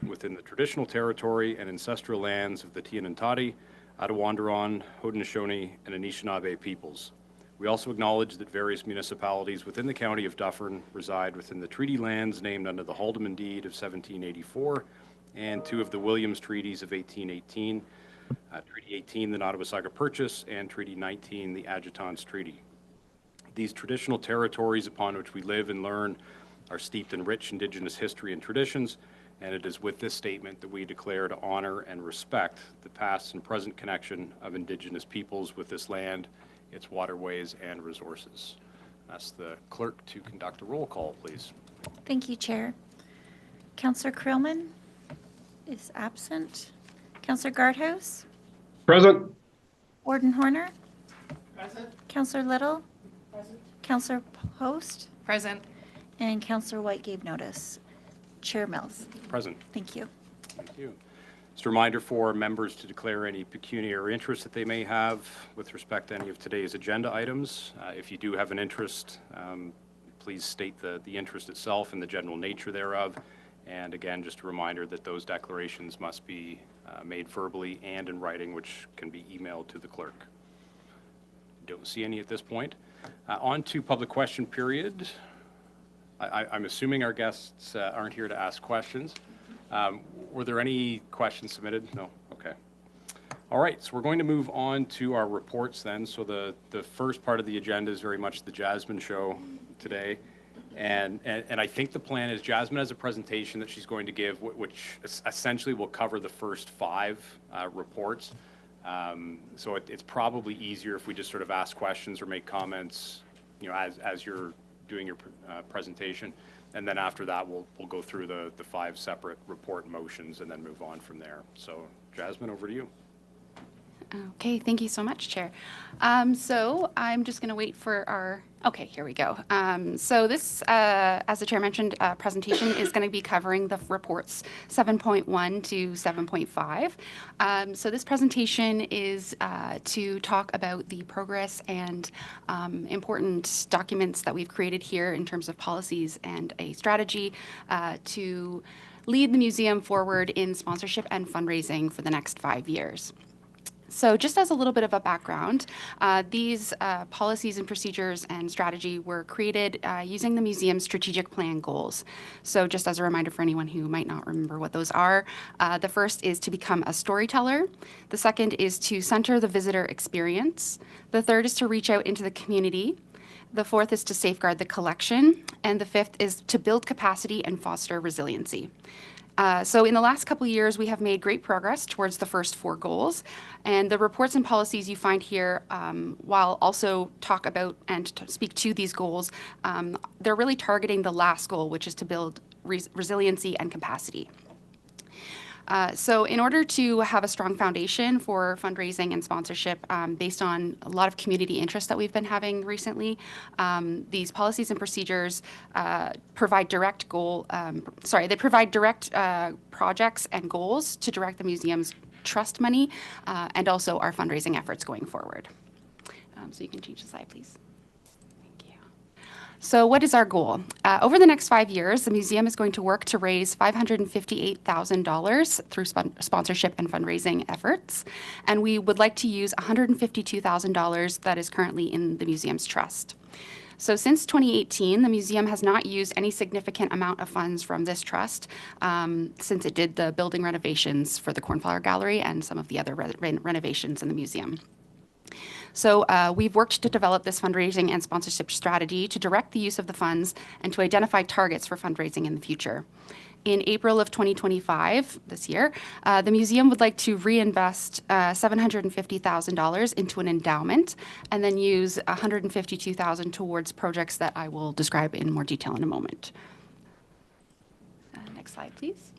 within the traditional territory and ancestral lands of the Tianantati, Attawandaron, Haudenosaunee, and Anishinaabe peoples. We also acknowledge that various municipalities within the County of Dufferin reside within the treaty lands named under the Haldimand Deed of 1784 and two of the Williams Treaties of 1818, Treaty 18, the Nottawasaga Purchase, and Treaty 19, the Adjutants Treaty. These traditional territories upon which we live and learn are steeped in rich Indigenous history and traditions, and it is with this statement that we declare to honor and respect the past and present connection of Indigenous peoples with this land, its waterways and resources. Ask the clerk to conduct a roll call, please. Thank you, Chair. Councillor Creelman is absent. Councillor Guardhouse? Present. Warden Horner? Present. Councillor Little? Present. Councillor Post? Present. And Councillor White gave notice. Chair Mills? Present. Thank you. Thank you. Just a reminder for members to declare any pecuniary interest that they may have with respect to any of today's agenda items. If you do have an interest, please state the interest itself and the general nature thereof. And again, just a reminder that those declarations must be made verbally and in writing, which can be emailed to the clerk. Don't see any at this point. On to public question period. I'm assuming our guests aren't here to ask questions. Were there any questions submitted? No? Okay. All right, so we're going to move on to our reports then. So the first part of the agenda is very much the Jasmine show today. And I think the plan is Jasmine has a presentation that she's going to give, which essentially will cover the first 5 reports. So it's probably easier if we just sort of ask questions or make comments, you know, as you're doing your presentation. And then after that, we'll go through the 5 separate report motions and then move on from there. So Jasmine, over to you. Okay, thank you so much, Chair. So I'm just going to wait for our, okay, here we go. So this, as the Chair mentioned, presentation is going to be covering the reports 7.1 to 7.5. So this presentation is to talk about the progress and important documents that we've created here in terms of policies and a strategy to lead the museum forward in sponsorship and fundraising for the next 5 years. So just as a little bit of a background, these policies and procedures and strategy were created using the museum's strategic plan goals. So just as a reminder for anyone who might not remember what those are, the first is to become a storyteller. The second is to center the visitor experience. The third is to reach out into the community. The fourth is to safeguard the collection. And the fifth is to build capacity and foster resiliency. So in the last couple of years, we have made great progress towards the first 4 goals. And the reports and policies you find here, while also talk about and speak to these goals, they're really targeting the last goal, which is to build resiliency and capacity. So in order to have a strong foundation for fundraising and sponsorship based on a lot of community interest that we've been having recently, these policies and procedures provide direct they provide direct projects and goals to direct the museum's trust money and also our fundraising efforts going forward. So you can change the slide, please. So what is our goal? Over the next 5 years, the museum is going to work to raise $558,000 through sponsorship and fundraising efforts. And we would like to use $152,000 that is currently in the museum's trust. So since 2018, the museum has not used any significant amount of funds from this trust since it did the building renovations for the Cornflower Gallery and some of the other renovations in the museum. So we've worked to develop this fundraising and sponsorship strategy to direct the use of the funds and to identify targets for fundraising in the future. In April of 2025, this year, the museum would like to reinvest $750,000 into an endowment and then use $152,000 towards projects that I will describe in more detail in a moment. Next slide, please.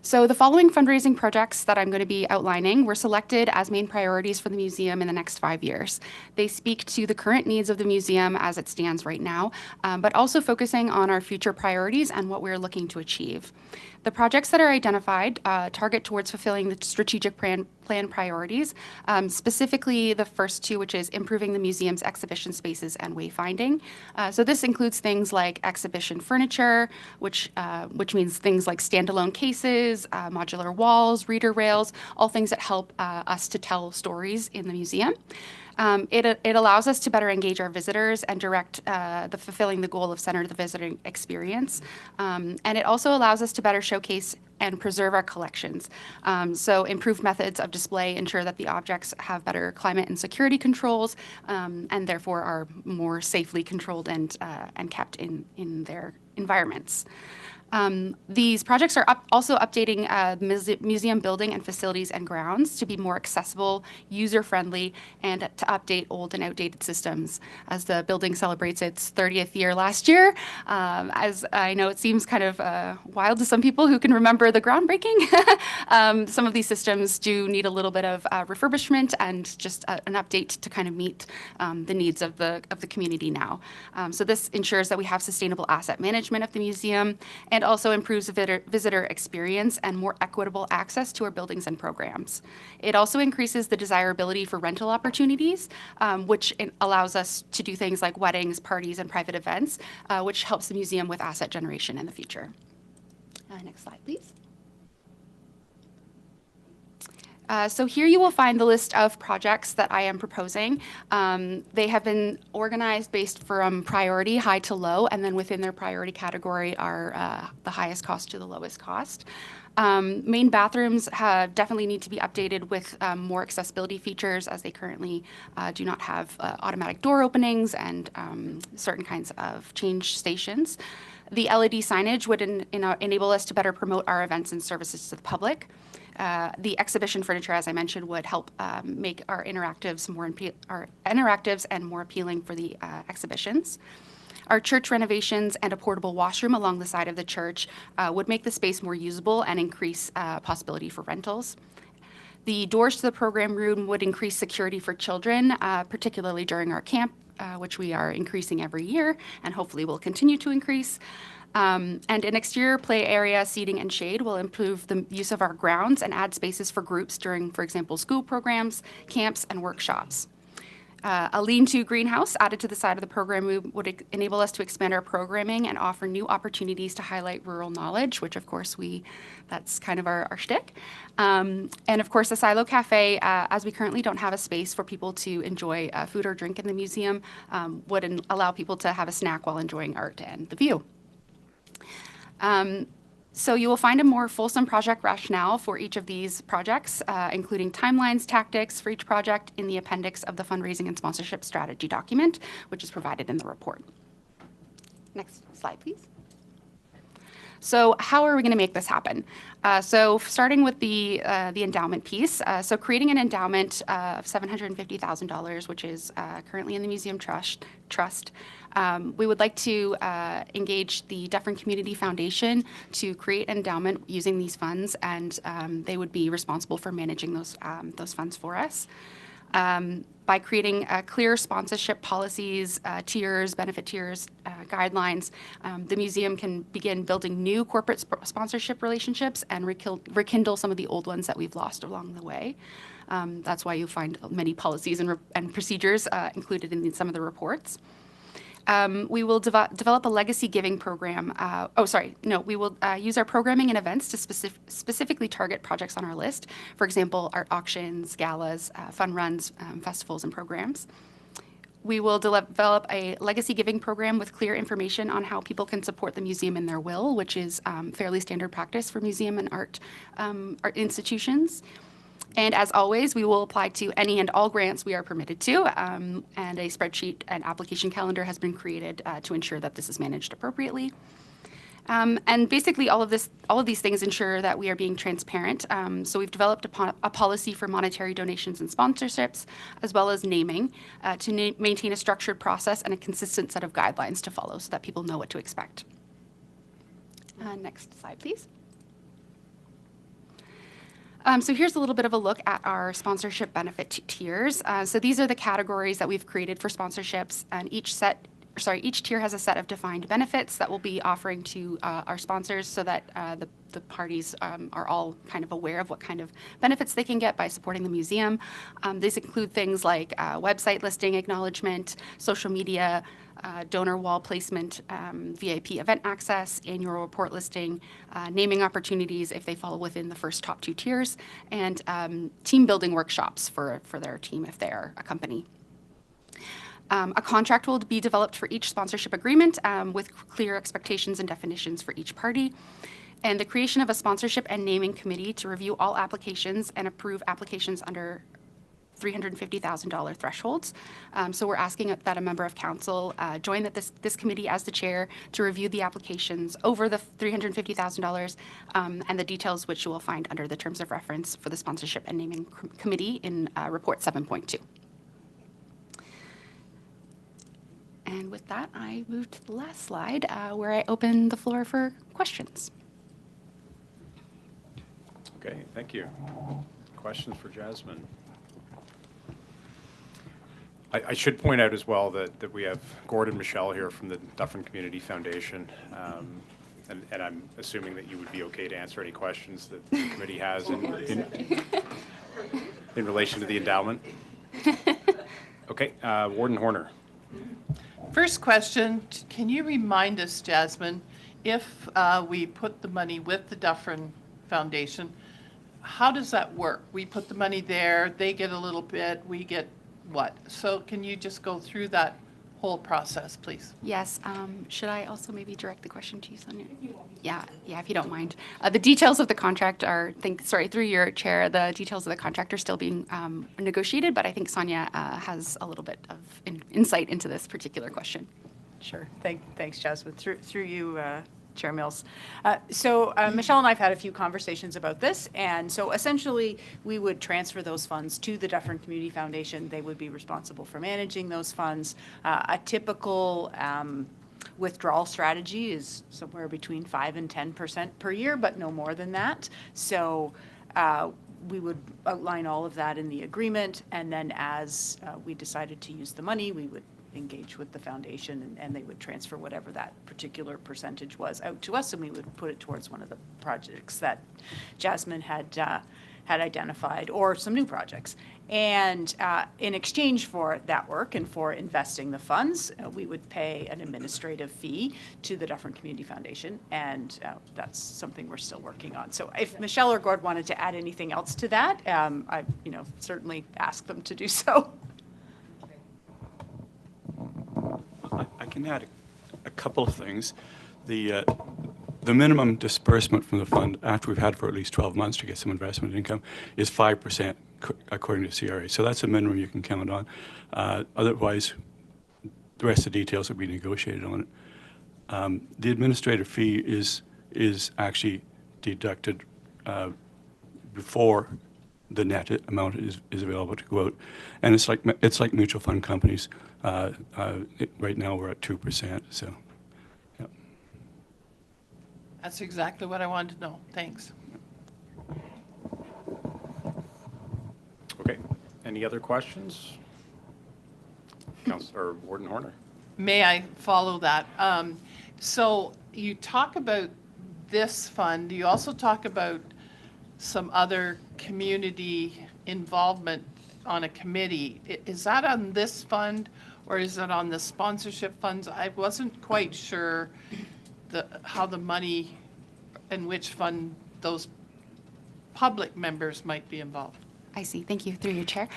So the following fundraising projects that I'm going to be outlining were selected as main priorities for the museum in the next 5 years. They speak to the current needs of the museum as it stands right now, but also focusing on our future priorities and what we're looking to achieve. The projects that are identified target towards fulfilling the strategic plan plan priorities, specifically the first two, which is improving the museum's exhibition spaces and wayfinding. So this includes things like exhibition furniture, which means things like standalone cases, modular walls, reader rails, all things that help us to tell stories in the museum. It allows us to better engage our visitors and direct fulfilling the goal of center the visiting experience. And it also allows us to better showcase and preserve our collections. So improved methods of display ensure that the objects have better climate and security controls, and therefore are more safely controlled and kept in their environments. These projects are also updating museum building and facilities and grounds to be more accessible, user-friendly, and to update old and outdated systems. As the building celebrates its 30th year last year, as I know it seems kind of wild to some people who can remember the groundbreaking, some of these systems do need a little bit of refurbishment and just an update to kind of meet the needs of the community now. So this ensures that we have sustainable asset management of the museum and also improves the visitor experience and more equitable access to our buildings and programs. It also increases the desirability for rental opportunities, which allows us to do things like weddings, parties, and private events, which helps the museum with asset generation in the future. Next slide, please. So here you will find the list of projects that I am proposing. They have been organized based from priority, high to low, and then within their priority category are the highest cost to the lowest cost. Main bathrooms definitely need to be updated with more accessibility features, as they currently do not have automatic door openings and certain kinds of change stations. The LED signage would enable us to better promote our events and services to the public. The exhibition furniture, as I mentioned, would help make our interactives and more appealing for the exhibitions. Our church renovations and a portable washroom along the side of the church would make the space more usable and increase possibility for rentals. The doors to the program room would increase security for children, particularly during our camp, which we are increasing every year and hopefully will continue to increase. And an exterior play area, seating, and shade will improve the use of our grounds and add spaces for groups during, for example, school programs, camps, and workshops. A lean-to greenhouse added to the side of the program room would enable us to expand our programming and offer new opportunities to highlight rural knowledge, which of course that's kind of our shtick. And of course, the Silo Cafe, as we currently don't have a space for people to enjoy food or drink in the museum, would allow people to have a snack while enjoying art and the view. So you will find a more fulsome project rationale for each of these projects, including timelines, tactics for each project in the appendix of the fundraising and sponsorship strategy document, which is provided in the report. Next slide, please. So how are we going to make this happen? So starting with the endowment piece, so creating an endowment of $750,000, which is currently in the museum trust. We would like to engage the Dufferin Community Foundation to create an endowment using these funds, and they would be responsible for managing those funds for us. By creating clear sponsorship policies, tiers, benefit tiers, guidelines, the museum can begin building new corporate sponsorship relationships and rekindle some of the old ones that we've lost along the way. That's why you find many policies and procedures included in some of the reports. We will develop a legacy giving program. We will use our programming and events to specifically target projects on our list. For example, art auctions, galas, fun runs, festivals, and programs. We will develop a legacy giving program with clear information on how people can support the museum in their will, which is fairly standard practice for museum and art institutions. And as always, we will apply to any and all grants we are permitted to, and a spreadsheet and application calendar has been created to ensure that this is managed appropriately. And basically, all of these things ensure that we are being transparent. So we've developed a policy for monetary donations and sponsorships, as well as naming, to maintain a structured process and a consistent set of guidelines to follow so that people know what to expect. Next slide, please. So here's a little bit of a look at our sponsorship benefit tiers. So these are the categories that we've created for sponsorships, and each set each tier has a set of defined benefits that we'll be offering to our sponsors so that the parties are all kind of aware of what kind of benefits they can get by supporting the museum. These include things like website listing acknowledgement, social media, donor wall placement, VIP event access, annual report listing, naming opportunities if they fall within the first top 2 tiers, and team building workshops for their team if they're a company. A contract will be developed for each sponsorship agreement with clear expectations and definitions for each party. And the creation of a sponsorship and naming committee to review all applications and approve applications under $350,000 thresholds. So we're asking that a member of council join this committee as the chair to review the applications over the $350,000 and the details which you will find under the terms of reference for the sponsorship and naming committee in report 7.2. And with that, I move to the last slide where I open the floor for questions. Okay, thank you. Questions for Jasmine? I should point out as well that we have Gordon Michelle here from the Dufferin Community Foundation, and I'm assuming that you would be okay to answer any questions that the committee has in relation to the endowment. Okay, Warden Horner. First question, can you remind us, Jasmine, if we put the money with the Dufferin Foundation, how does that work? We put the money there, they get a little bit, we get what? So can you just go through that whole process, please? Yes. Should I also maybe direct the question to you, Sonia? Yeah, if you don't mind. The details of the contract are, through your chair, the details of the contract are still being negotiated, but I think Sonia has a little bit of insight into this particular question. Sure. Thanks, Jasmine. Through you, Chair Mills. So Michelle and I have had a few conversations about this, and so essentially we would transfer those funds to the Dufferin Community Foundation. They would be responsible for managing those funds. A typical withdrawal strategy is somewhere between 5 and 10% per year, but no more than that. So we would outline all of that in the agreement, and then as we decided to use the money, we would engage with the foundation and they would transfer whatever that particular percentage was out to us, and we would put it towards one of the projects that Jasmine had identified, or some new projects. And in exchange for that work and for investing the funds, we would pay an administrative fee to the Dufferin Community Foundation, and that's something we're still working on. So if Michelle or Gord wanted to add anything else to that, I certainly ask them to do so. I can add a couple of things. The minimum disbursement from the fund after we've had for at least 12 months to get some investment income is 5% according to CRA. So that's a minimum you can count on. Otherwise, the rest of the details will be negotiated on it. The administrative fee is actually deducted before the net amount is available to go out, and it's like mutual fund companies. Right now we're at 2%. So, yeah. That's exactly what I wanted to know. Thanks. Okay, any other questions? Councillor Warden Horner. May I follow that? So you talk about this fund. You also talk about some other community involvement on a committee. Is that on this fund, or is it on the sponsorship funds? I wasn't quite sure how the money and which fund those public members might be involved. I see. Thank you. Through your chair.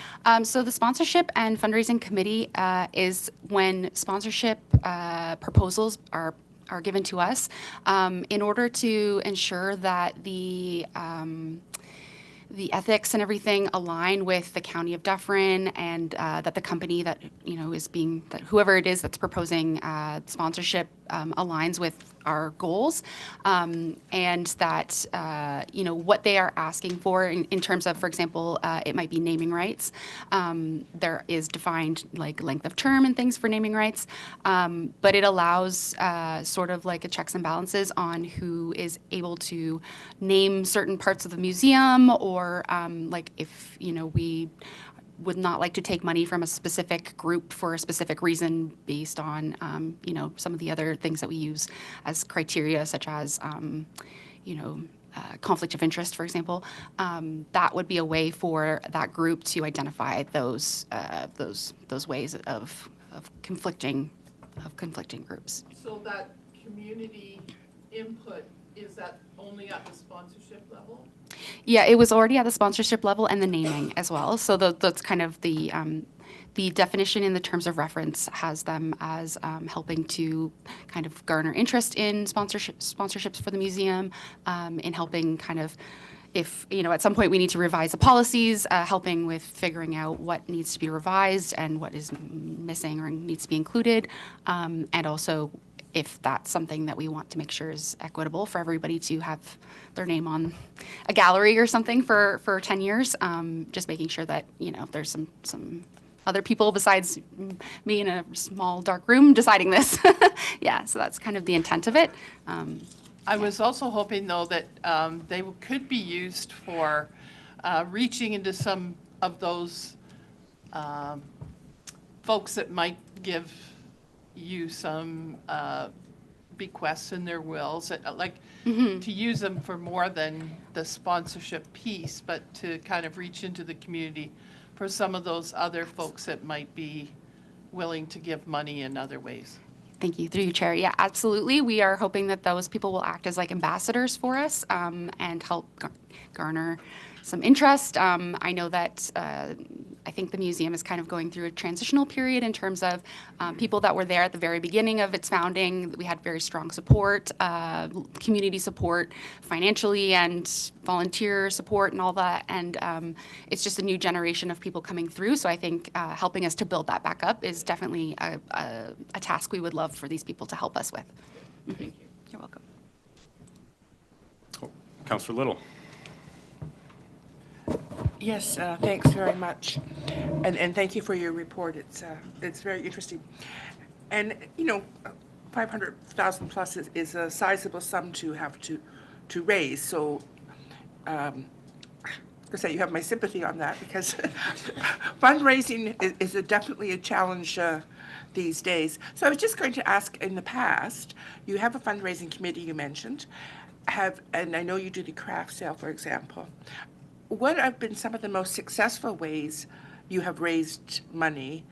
So the sponsorship and fundraising committee is when sponsorship proposals are given to us in order to ensure that the ethics and everything align with the County of Dufferin, and that the company that is being, that whoever it is that's proposing sponsorship aligns with our goals, and that what they are asking for in terms of, for example, it might be naming rights. There is defined like length of term and things for naming rights, but it allows sort of like a checks and balances on who is able to name certain parts of the museum, or like if we would not like to take money from a specific group for a specific reason based on, some of the other things that we use as criteria, such as, conflict of interest, for example. That would be a way for that group to identify those ways of conflicting groups. So that community input, is that only at the sponsorship level? Yeah, it was already at the sponsorship level and the naming as well. So that's kind of the definition in the terms of reference has them as helping to kind of garner interest in sponsorships for the museum, in helping kind of, if, at some point we need to revise the policies, helping with figuring out what needs to be revised and what is missing or needs to be included, and also if that's something that we want to make sure is equitable for everybody to have their name on a gallery or something for 10 years, just making sure that, there's some other people besides me in a small dark room deciding this. Yeah, so that's kind of the intent of it. I was also hoping, though, that they could be used for reaching into some of those folks that might give you some bequests in their wills, to use them for more than the sponsorship piece, but to kind of reach into the community for some of those other folks that might be willing to give money in other ways. Thank you. Through you, Chair. Yeah, absolutely. We are hoping that those people will act as like ambassadors for us, and help garner some interest. I know that I think the museum is kind of going through a transitional period in terms of people that were there at the very beginning of its founding. We had very strong support, community support, financially and volunteer support and all that. And it's just a new generation of people coming through. So I think helping us to build that back up is definitely a task we would love for these people to help us with. Thank you. You're welcome. Councillor Little. Yes, thanks very much. And thank you for your report. It's very interesting. And, 500,000 plus is a sizable sum to have to raise. So, you have my sympathy on that, because fundraising is definitely a challenge these days. So I was just going to ask, in the past, you have a fundraising committee you mentioned, and I know you do the craft sale, for example. What have been some of the most successful ways you have raised money,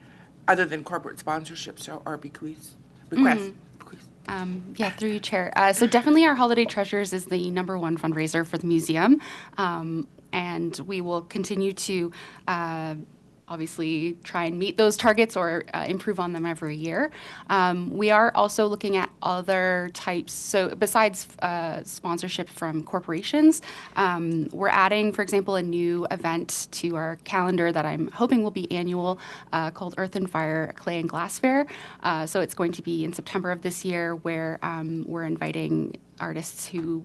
other than corporate sponsorships or bequests? Yeah, through you, Chair. So definitely our Holiday Treasures is the #1 fundraiser for the museum. And we will continue to obviously try and meet those targets or improve on them every year. We are also looking at other types. So besides sponsorship from corporations, we're adding, for example, a new event to our calendar that I'm hoping will be annual, called Earth and Fire Clay and Glass Fair. So it's going to be in September of this year, where we're inviting artists who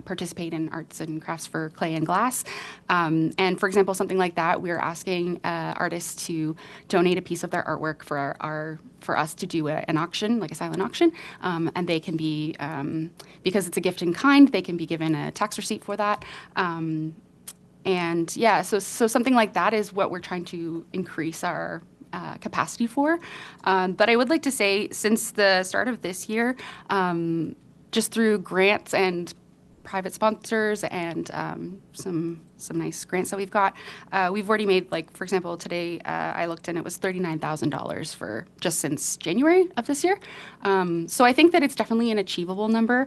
participate in arts and crafts for clay and glass. And for example, something like that, we're asking artists to donate a piece of their artwork for us to do an auction, like a silent auction. And they can be, because it's a gift in kind, they can be given a tax receipt for that. And yeah, so something like that is what we're trying to increase our capacity for. But I would like to say, since the start of this year, just through grants and private sponsors and some nice grants that we've got, we've already made, like, for example, today I looked and it was $39,000 for just since January of this year. So I think that it's definitely an achievable number.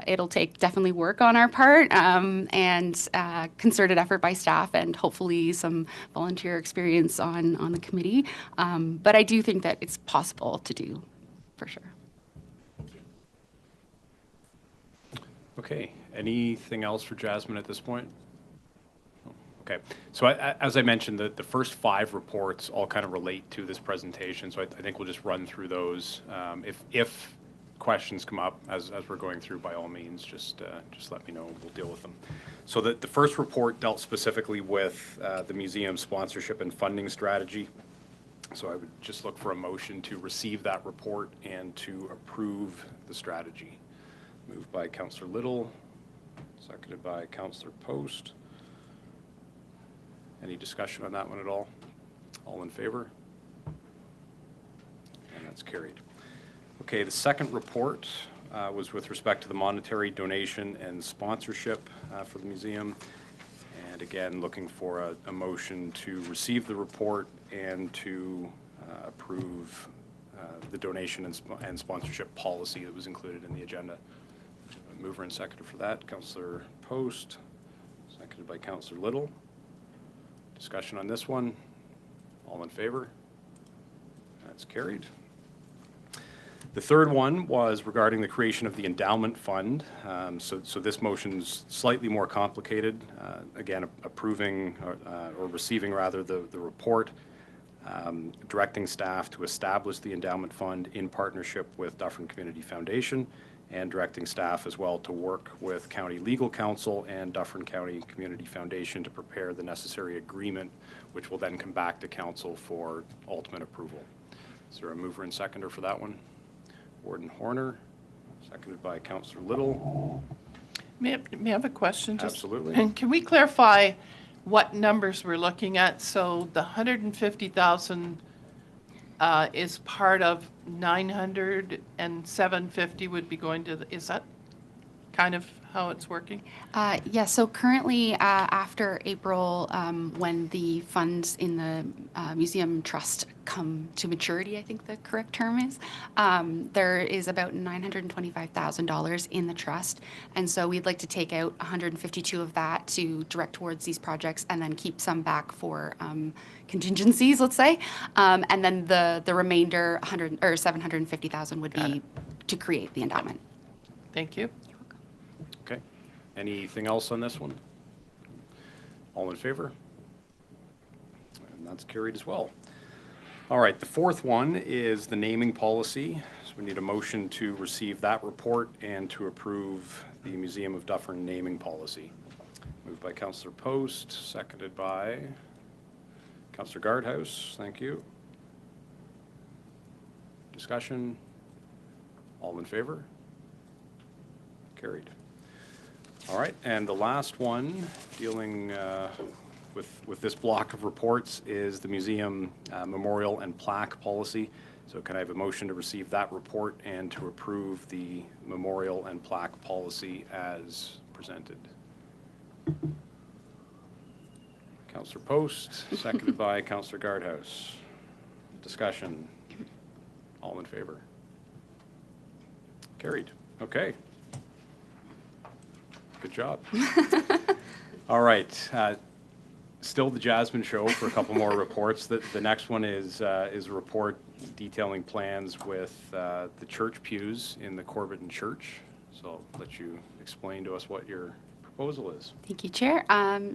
It'll take definitely work on our part, and concerted effort by staff, and hopefully some volunteer experience on the committee. But I do think that it's possible to do, for sure. Okay, anything else for Jasmine at this point? Okay, so as I mentioned, the first 5 reports all kind of relate to this presentation, so I think we'll just run through those. If questions come up as we're going through, by all means, just let me know, we'll deal with them. So the first report dealt specifically with the museum sponsorship and funding strategy. So I would just look for a motion to receive that report and to approve the strategy. Moved by Councillor Little, seconded by Councillor Post. Any discussion on that one at all? All in favor? And that's carried. Okay, the second report was with respect to the monetary donation and sponsorship for the museum. And again, looking for a motion to receive the report and to approve the donation and sponsorship policy that was included in the agenda. Mover and seconder for that, Councillor Post, seconded by Councillor Little. Discussion on this one. All in favor? That's carried. The third one was regarding the creation of the endowment fund. So this motion's slightly more complicated. Again, approving or receiving rather the report, directing staff to establish the endowment fund in partnership with Dufferin Community Foundation, and directing staff as well to work with County Legal Counsel and Dufferin County Community Foundation to prepare the necessary agreement, which will then come back to Council for ultimate approval. Is there a mover and seconder for that one? Warden Horner, seconded by Councillor Little. May I have a question? Absolutely. And can we clarify what numbers we're looking at? So the 150,000 is part of 900 and 750 would be going to, is that kind of how it's working? Yeah, so currently, after April, when the funds in the museum trust come to maturity, I think the correct term is, there is about $925,000 in the trust. And so we'd like to take out 152 of that to direct towards these projects and then keep some back for contingencies, let's say. And then the remainder, 750,000 would be to create the endowment. Thank you. Okay. Anything else on this one? All in favor? And that's carried as well. All right, the fourth one is the naming policy. So we need a motion to receive that report and to approve the Museum of Dufferin naming policy. Moved by Councillor Post, seconded by Councillor Guardhouse. Thank you. Discussion? All in favor? Carried. All right, and the last one dealing with this block of reports is the museum memorial and plaque policy. So can I have a motion to receive that report and to approve the memorial and plaque policy as presented? Councillor Post, seconded by Councillor Guardhouse. Discussion. All in favor? Carried. Okay. Good job. All right. Still the Jasmine Show for a couple more reports. The next one is a report detailing plans with the church pews in the Corbiton Church. So I'll let you explain to us what your proposal is. Thank you, Chair.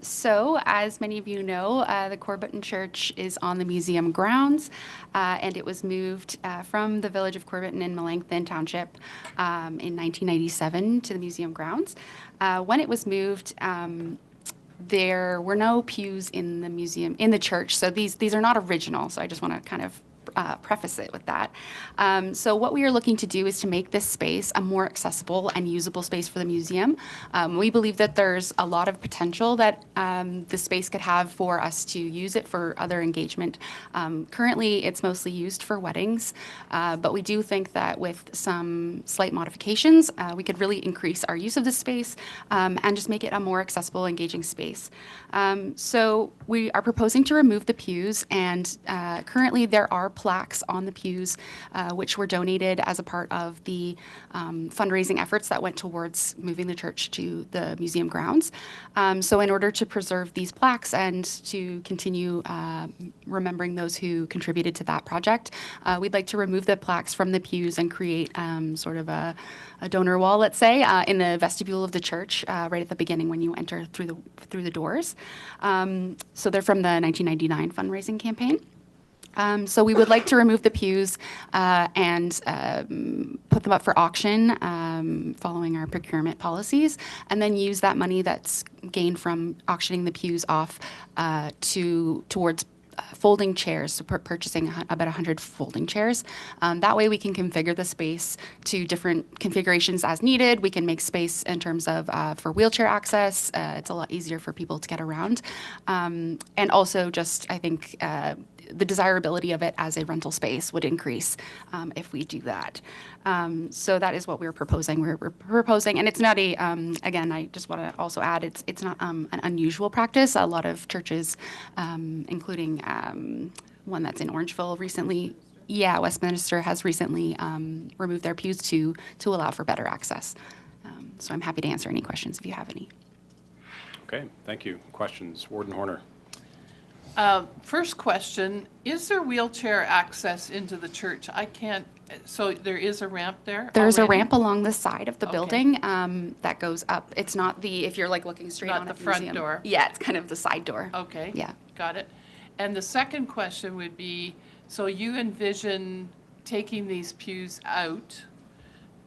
So, as many of you know, the Corbiton Church is on the museum grounds, and it was moved from the village of Corbiton in Melanchthon Township in 1997 to the museum grounds. When it was moved, there were no pews in the museum, in the church, so these are not original, so I just want to kind of preface it with that. So what we are looking to do is to make this space a more accessible and usable space for the museum. We believe that there's a lot of potential that the space could have for us to use it for other engagement. Currently, it's mostly used for weddings, but we do think that with some slight modifications, we could really increase our use of this space and just make it a more accessible, engaging space. So we are proposing to remove the pews, and currently there are plaques on the pews, which were donated as a part of the fundraising efforts that went towards moving the church to the museum grounds. So in order to preserve these plaques and to continue remembering those who contributed to that project, we'd like to remove the plaques from the pews and create sort of a donor wall, let's say, in the vestibule of the church, right at the beginning when you enter through the doors. So they're from the 1999 fundraising campaign. So we would like to remove the pews and put them up for auction following our procurement policies, and then use that money that's gained from auctioning the pews off towards folding chairs, so purchasing about 100 folding chairs. That way we can configure the space to different configurations as needed. We can make space in terms of for wheelchair access. It's a lot easier for people to get around. And also just, I think, the desirability of it as a rental space would increase if we do that. So that is what we're proposing. We're proposing, and it's not a, again, I just want to also add, it's not an unusual practice. A lot of churches, including one that's in Orangeville recently, Westminster has recently removed their pews to allow for better access. So I'm happy to answer any questions if you have any. Okay, thank you. Questions? Warden Horner. First question, is there wheelchair access into the church? I can't, so there is a ramp there? There's a already? ramp along the side of the Okay. building that goes up. It's not if you're like looking straight Not on the at the front museum. door. Yeah, it's kind of the side door. Okay. Yeah. Got it. And the second question would be, so you envision taking these pews out,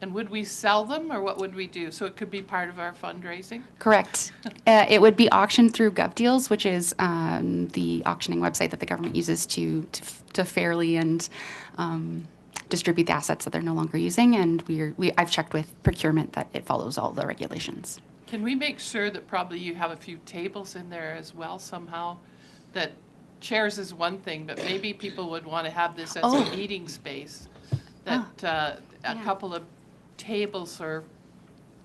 and would we sell them, or what would we do? So it could be part of our fundraising? Correct. It would be auctioned through GovDeals, which is the auctioning website that the government uses to fairly and distribute the assets that they're no longer using. And I've checked with procurement that it follows all the regulations. Can we make sure that probably you have a few tables in there as well somehow? That chairs is one thing, but maybe people would want to have this as Oh. a meeting space. That a Yeah. couple of tables or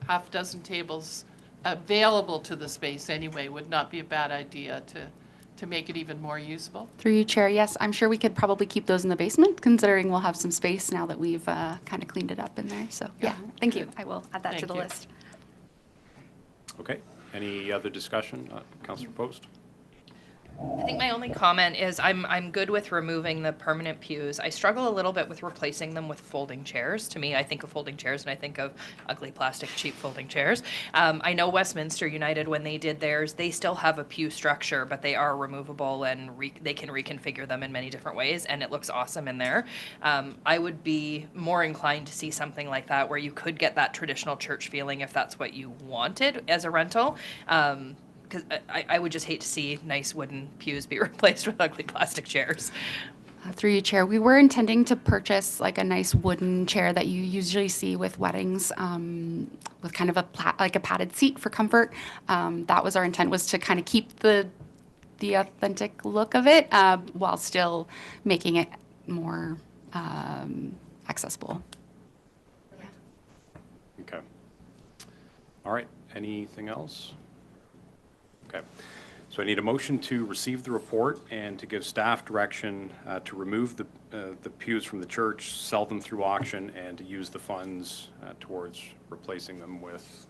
half dozen tables available to the space anyway would not be a bad idea to make it even more usable. Through you, Chair, yes, I'm sure we could probably keep those in the basement, considering we'll have some space now that we've kind of cleaned it up in there. So, yeah, thank you. I will add that to Thank the you. list. Okay, any other discussion? Councillor Post? I think my only comment is I'm good with removing the permanent pews. I struggle a little bit with replacing them with folding chairs. To me, I think of folding chairs and I think of ugly plastic cheap folding chairs. I know Westminster United, when they did theirs, they still have a pew structure, but they are removable and they can reconfigure them in many different ways, and it looks awesome in there. I would be more inclined to see something like that where you could get that traditional church feeling if that's what you wanted as a rental. Because I would just hate to see nice wooden pews be replaced with ugly plastic chairs. Through you, Chair, we were intending to purchase like a nice wooden chair that you usually see with weddings, with kind of like a padded seat for comfort. That was our intent, was to kind of keep the authentic look of it while still making it more accessible. Okay. All right, anything else? Okay, so I need a motion to receive the report and to give staff direction to remove the pews from the church, sell them through auction, and to use the funds towards replacing them with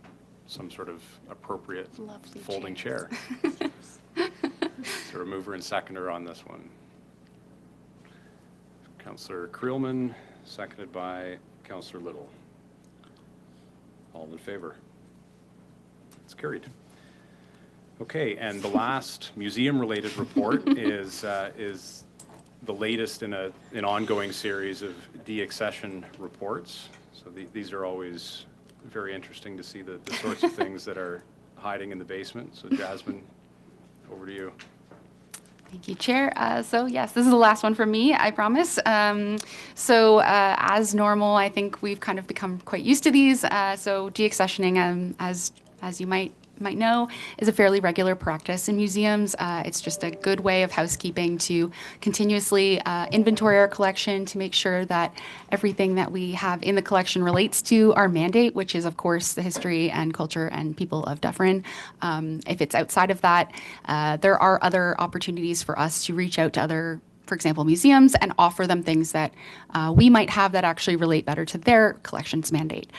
some sort of appropriate Lovely folding chair. So a mover and seconder on this one. Councillor Creelman, seconded by Councillor Little. All in favor? It's carried. Okay, and the last museum-related report is the latest in an ongoing series of deaccession reports. So these are always very interesting to see the sorts of things that are hiding in the basement. So Jasmine, over to you. Thank you, Chair. So yes, this is the last one from me, I promise. As normal, I think we've kind of become quite used to these. So deaccessioning, as you might know, is a fairly regular practice in museums. It's just a good way of housekeeping to continuously inventory our collection to make sure that everything that we have in the collection relates to our mandate, which is, of course, the history and culture and people of Dufferin. If it's outside of that, there are other opportunities for us to reach out to other, for example, museums, and offer them things that we might have that actually relate better to their collections mandate.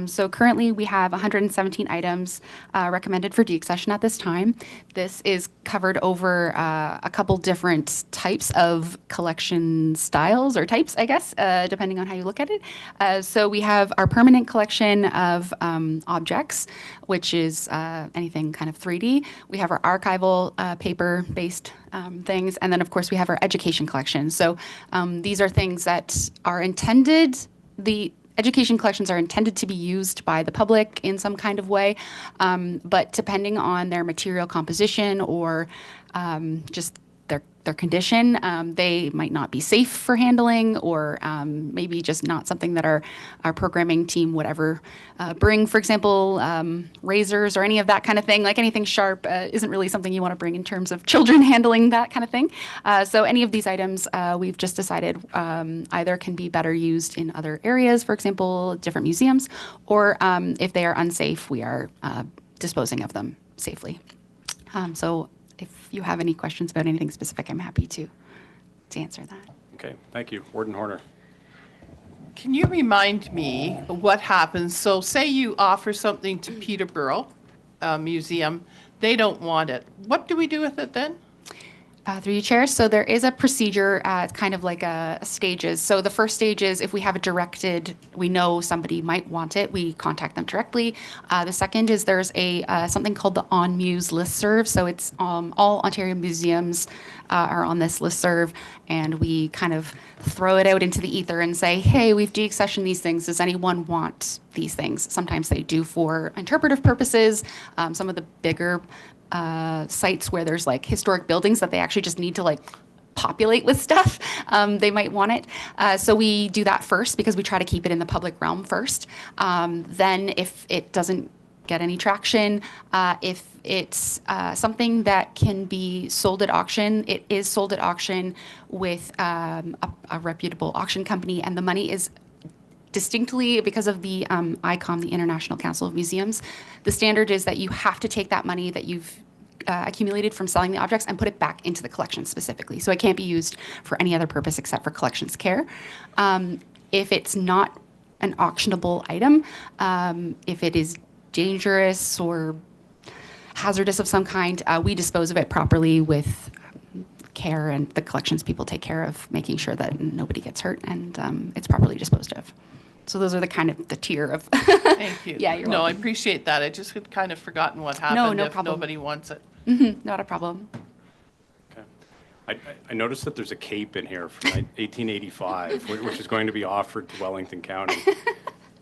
So currently we have 117 items recommended for deaccession at this time. This is covered over a couple different types of collection styles or types, I guess, depending on how you look at it. So we have our permanent collection of objects, which is anything kind of 3D. We have our archival paper-based things, and then of course we have our education collection. So these are things that are intended, the education collections are intended to be used by the public in some kind of way, but depending on their material composition or just their condition. They might not be safe for handling, or maybe just not something that our programming team would ever bring. For example, razors or any of that kind of thing, like anything sharp, isn't really something you want to bring in terms of children handling that kind of thing. So any of these items, we've just decided either can be better used in other areas, for example, different museums, or if they are unsafe, we are disposing of them safely. So if you have any questions about anything specific, I'm happy to answer that. Okay, thank you. Warden Horner. Can you remind me what happens? So say you offer something to Peterborough Museum, they don't want it. What do we do with it then? Through you, Chair. So there is a procedure, kind of like a stages. So the first stage is if we have it directed, we know somebody might want it, we contact them directly. The second is there's a something called the On Muse listserv. So it's all Ontario museums are on this listserv, and we kind of throw it out into the ether and say, hey, we've deaccessioned these things. Does anyone want these things? Sometimes they do for interpretive purposes. Some of the bigger sites where there's like historic buildings that they actually just need to like populate with stuff, they might want it. So we do that first because we try to keep it in the public realm first. Then if it doesn't get any traction, if it's something that can be sold at auction, it is sold at auction with a reputable auction company, and the money is distinctly, because of the ICOM, the International Council of Museums, the standard is that you have to take that money that you've accumulated from selling the objects and put it back into the collection specifically. So it can't be used for any other purpose except for collections care. If it's not an auctionable item, if it is dangerous or hazardous of some kind, we dispose of it properly with care, and the collections people take care of making sure that nobody gets hurt and it's properly disposed of. So those are the kind of the tier of. Thank you. Yeah, you're No, I welcome. appreciate that. I just had kind of forgotten what happened no if problem. nobody wants it. Not a problem. Okay. I noticed that there's a cape in here from 1885, which is going to be offered to Wellington County.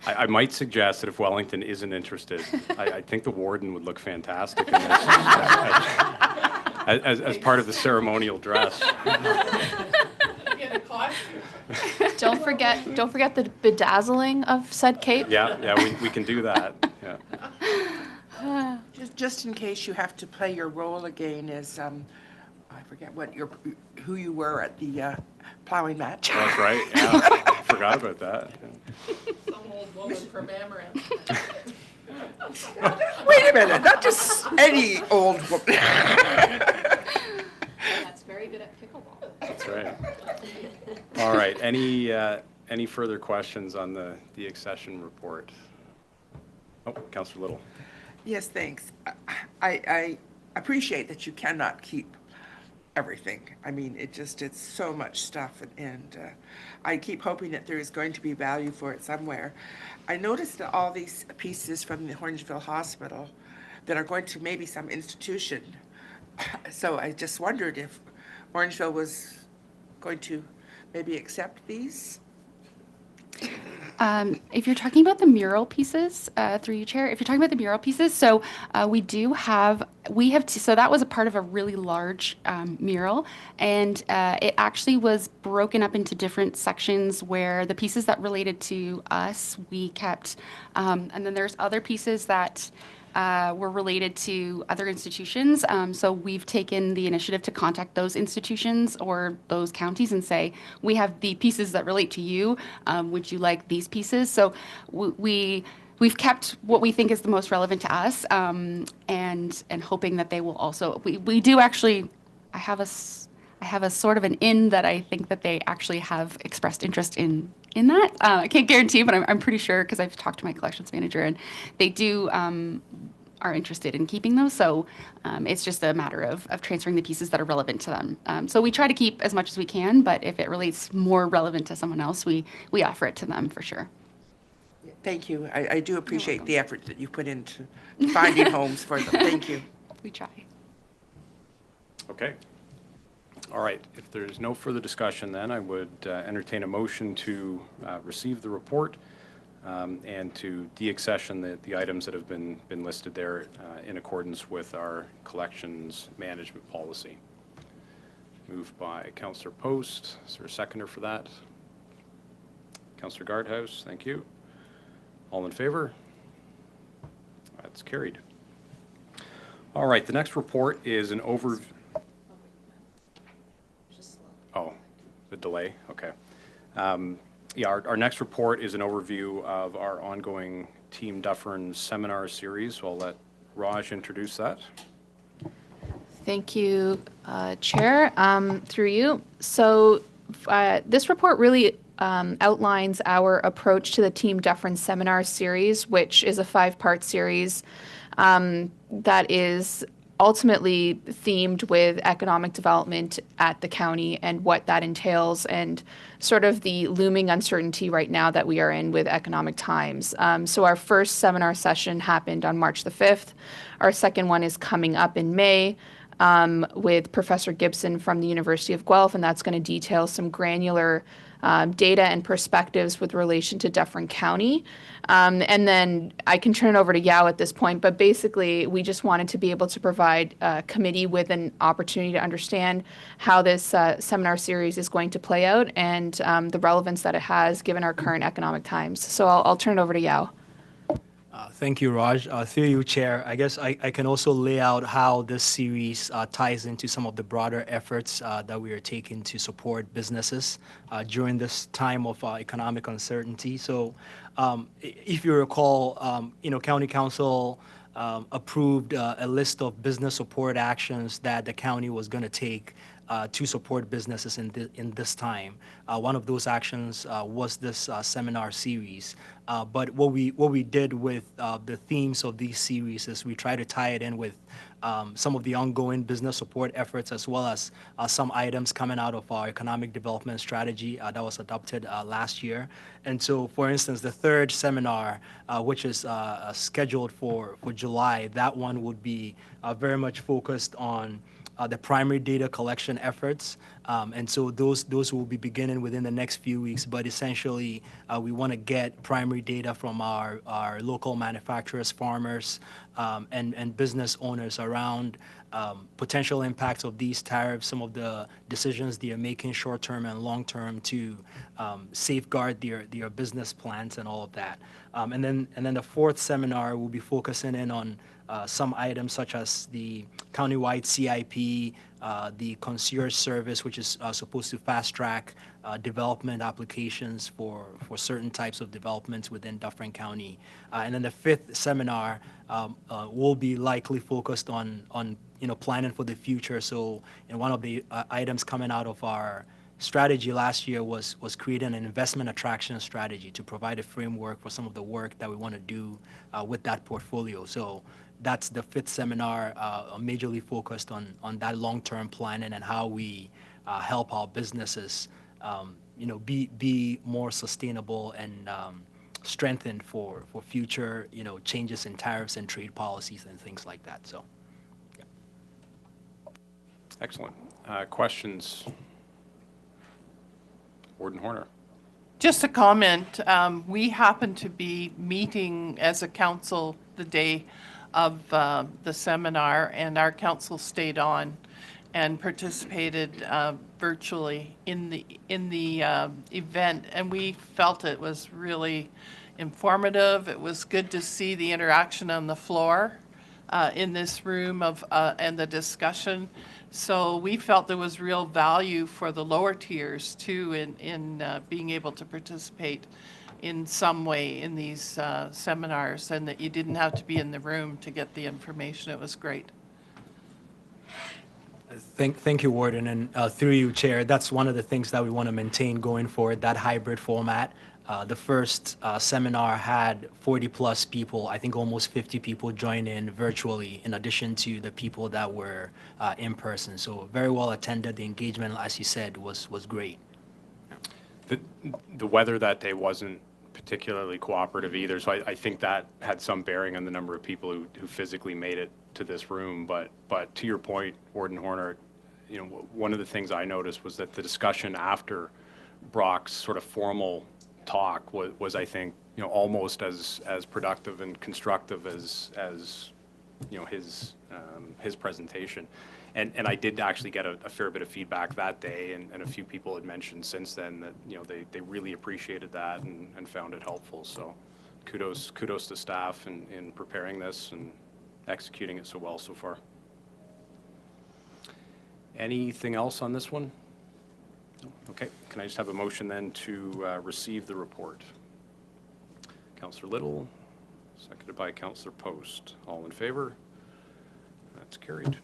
I might suggest that if Wellington isn't interested, I think the warden would look fantastic in this as part of the ceremonial dress. Don't forget the bedazzling of said cape. Yeah, we can do that. Yeah. Just in case you have to play your role again as, I forget who you were at the plowing match. That's right. Yeah, I forgot about that. Yeah. Some old woman from Amaranth. Wait a minute, not just any old woman. That's very good at pickleball. That's right. All right. Any further questions on the accession report? Oh, Councillor Little. Yes, thanks. I appreciate that you cannot keep everything. I mean, it's so much stuff, and I keep hoping that there is going to be value for it somewhere. I noticed that all these pieces from the Orangeville Hospital that are going to maybe some institution. So I just wondered if Orangeville was going to maybe accept these. If you're talking about the mural pieces, through you, Chair, if you're talking about the mural pieces, so we have, so that was a part of a really large mural, and it actually was broken up into different sections where the pieces that related to us, we kept, and then there's other pieces that were related to other institutions. So we've taken the initiative to contact those institutions or those counties and say, we have the pieces that relate to you. Would you like these pieces? So we've kept what we think is the most relevant to us, and hoping that they will also, we do actually, I have a sort of an in that I think that they actually have expressed interest in that. I can't guarantee, but I'm pretty sure because I've talked to my collections manager, and they do are interested in keeping those. So it's just a matter of transferring the pieces that are relevant to them. So we try to keep as much as we can, but if it relates more relevant to someone else, we offer it to them for sure. Thank you. I do appreciate the effort that you put into finding homes for them. Thank you. We try. Okay. All right. If there's no further discussion, then I would entertain a motion to receive the report and to deaccession the items that have been listed there in accordance with our collections management policy. Moved by Councillor Post. Is there a seconder for that? Councillor Guardhouse, thank you. All in favor? That's carried. All right, the next report is an overview. Oh, the delay, okay. Yeah, our next report is an overview of our ongoing Team Dufferin seminar series. So I'll let Raj introduce that. Thank you, Chair, through you. So this report really outlines our approach to the Team Dufferin Seminar Series, which is a 5-part series that is ultimately themed with economic development at the county and what that entails and sort of the looming uncertainty right now that we are in with economic times. So our first seminar session happened on March the 5th. Our second one is coming up in May. With Professor Gibson from the University of Guelph, and that's going to detail some granular data and perspectives with relation to Dufferin County. And then I can turn it over to Yao at this point, but basically we just wanted to be able to provide a committee with an opportunity to understand how this seminar series is going to play out and the relevance that it has given our current economic times. So I'll turn it over to Yao. Thank you, Raj. Through you, Chair, I guess I can also lay out how this series ties into some of the broader efforts that we are taking to support businesses during this time of economic uncertainty. So if you recall, County Council approved a list of business support actions that the county was going to take to support businesses in this time. One of those actions was this seminar series. But what we did with the themes of these series is we try to tie it in with some of the ongoing business support efforts as well as some items coming out of our economic development strategy that was adopted last year. And so, for instance, the third seminar, which is scheduled for July, that one would be very much focused on the primary data collection efforts. And so those will be beginning within the next few weeks. But essentially, we want to get primary data from our local manufacturers, farmers, and business owners around potential impacts of these tariffs, some of the decisions they are making short-term and long-term to safeguard their business plans and all of that. And then the fourth seminar will be focusing in on some items such as the countywide CIP, the concierge service, which is supposed to fast-track development applications for certain types of developments within Dufferin County. And then the fifth seminar will be likely focused on planning for the future. So, one of the items coming out of our strategy last year was creating an investment attraction strategy to provide a framework for some of the work that we want to do with that portfolio. So that's the fifth seminar, majorly focused on that long-term planning and how we help our businesses, be more sustainable and strengthened for future, changes in tariffs and trade policies and things like that. So, yeah. Excellent. Questions? Warden Horner. Just a comment. We happened to be meeting as a council the day of the seminar, and our council stayed on and participated virtually in the event, and we felt it was really informative. It was good to see the interaction on the floor in this room and the discussion. So we felt there was real value for the lower tiers too in being able to participate in some way in these seminars, and that you didn't have to be in the room to get the information. It was great. Thank you, Warden, and through you, Chair, that's one of the things that we want to maintain going forward, that hybrid format. The first seminar had 40-plus people, I think almost 50 people join in virtually, in addition to the people that were in person. So very well attended. The engagement, as you said, was great. The weather that day wasn't particularly cooperative either, so I think that had some bearing on the number of people who physically made it to this room. But to your point, Warden Horner, one of the things I noticed was that the discussion after Brock's sort of formal talk was I think, almost as productive and constructive as his presentation. And I did actually get a fair bit of feedback that day, and a few people had mentioned since then that, they really appreciated that and found it helpful. So kudos to staff in preparing this and executing it so well so far. Anything else on this one? No? Okay, can I just have a motion then to receive the report? Councillor Little, seconded by Councillor Post. All in favor? That's carried.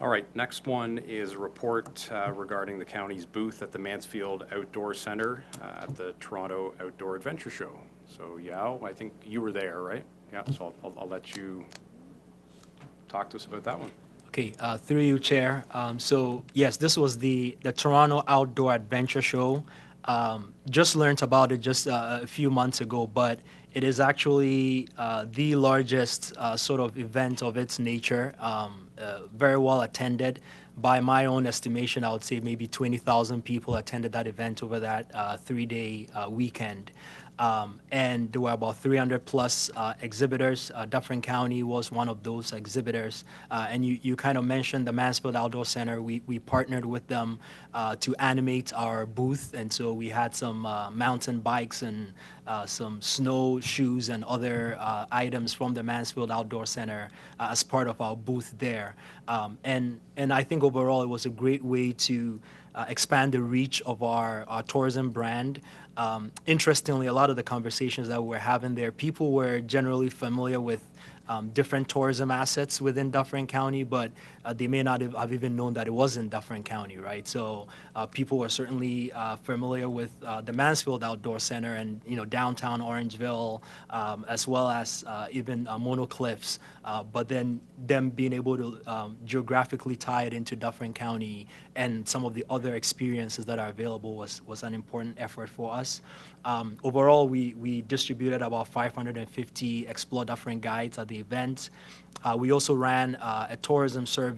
All right, next one is a report regarding the county's booth at the Mansfield Outdoor Centre at the Toronto Outdoor Adventure Show. So Yao, I think you were there, right? Yeah, so I'll let you talk to us about that one. Okay, through you, Chair. So yes, this was the Toronto Outdoor Adventure Show. Just learned about it just a few months ago, but it is actually the largest sort of event of its nature, very well attended. By my own estimation, I would say maybe 20,000 people attended that event over that 3-day weekend. And there were about 300 plus exhibitors. Dufferin County was one of those exhibitors. And you kind of mentioned the Mansfield Outdoor Center. We partnered with them to animate our booth. And so we had some mountain bikes and some snow shoes and other items from the Mansfield Outdoor Center as part of our booth there. And I think overall it was a great way to expand the reach of our tourism brand. Interestingly, a lot of the conversations that we're having there, people were generally familiar with different tourism assets within Dufferin County, but they may not have even known that it was in Dufferin County, right? So people were certainly familiar with the Mansfield Outdoor Center and, downtown Orangeville, as well as even Mono Cliffs. But then them being able to geographically tie it into Dufferin County and some of the other experiences that are available was an important effort for us. Overall, we distributed about 550 Explore Dufferin guides at the event. We also ran a tourism survey.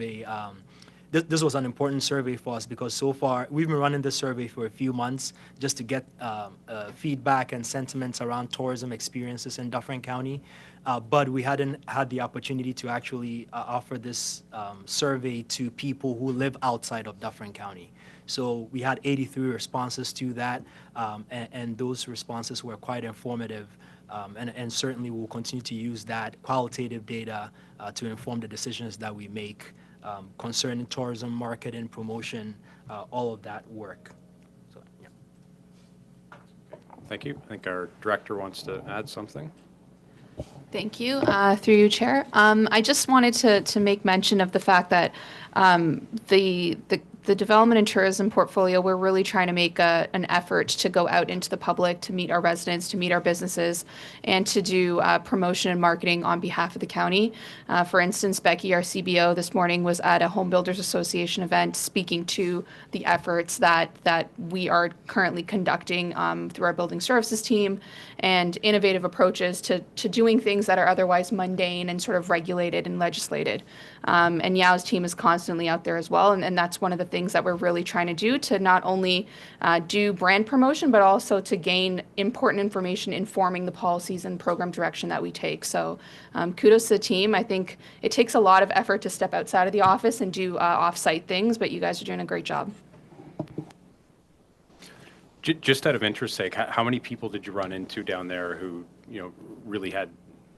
This was an important survey for us because so far we've been running this survey for a few months just to get feedback and sentiments around tourism experiences in Dufferin County. But we hadn't had the opportunity to actually offer this survey to people who live outside of Dufferin County. So we had 83 responses to that, and those responses were quite informative. And certainly we'll continue to use that qualitative data to inform the decisions that we make concerning tourism, marketing, promotion, all of that work. So, yeah. Thank you. I think our director wants to add something. Thank you. Through you, Chair. I just wanted to make mention of the fact that the development and tourism portfolio, we're really trying to make an effort to go out into the public, to meet our residents, to meet our businesses, and to do promotion and marketing on behalf of the county. For instance, Becky, our CBO, this morning was at a Home Builders Association event speaking to the efforts that we are currently conducting through our building services team and innovative approaches to doing things that are otherwise mundane and sort of regulated and legislated. And Yao's team is constantly out there as well, and that's one of the things that we're really trying to do to not only do brand promotion, but also to gain important information informing the policies and program direction that we take. So kudos to the team. I think it takes a lot of effort to step outside of the office and do off-site things, but you guys are doing a great job. Just out of interest's sake, how many people did you run into down there who, really had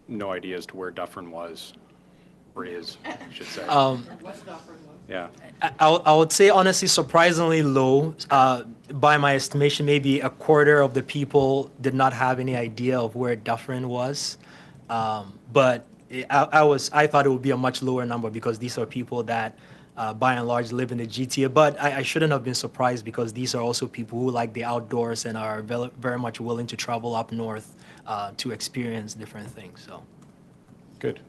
no idea as to where Dufferin was? Or is, I should say. Yeah. I would say honestly surprisingly low. By my estimation, maybe a quarter of the people did not have any idea of where Dufferin was. But I thought it would be a much lower number because these are people that by and large live in the GTA. But I shouldn't have been surprised because these are also people who like the outdoors and are very much willing to travel up north to experience different things. So. Good.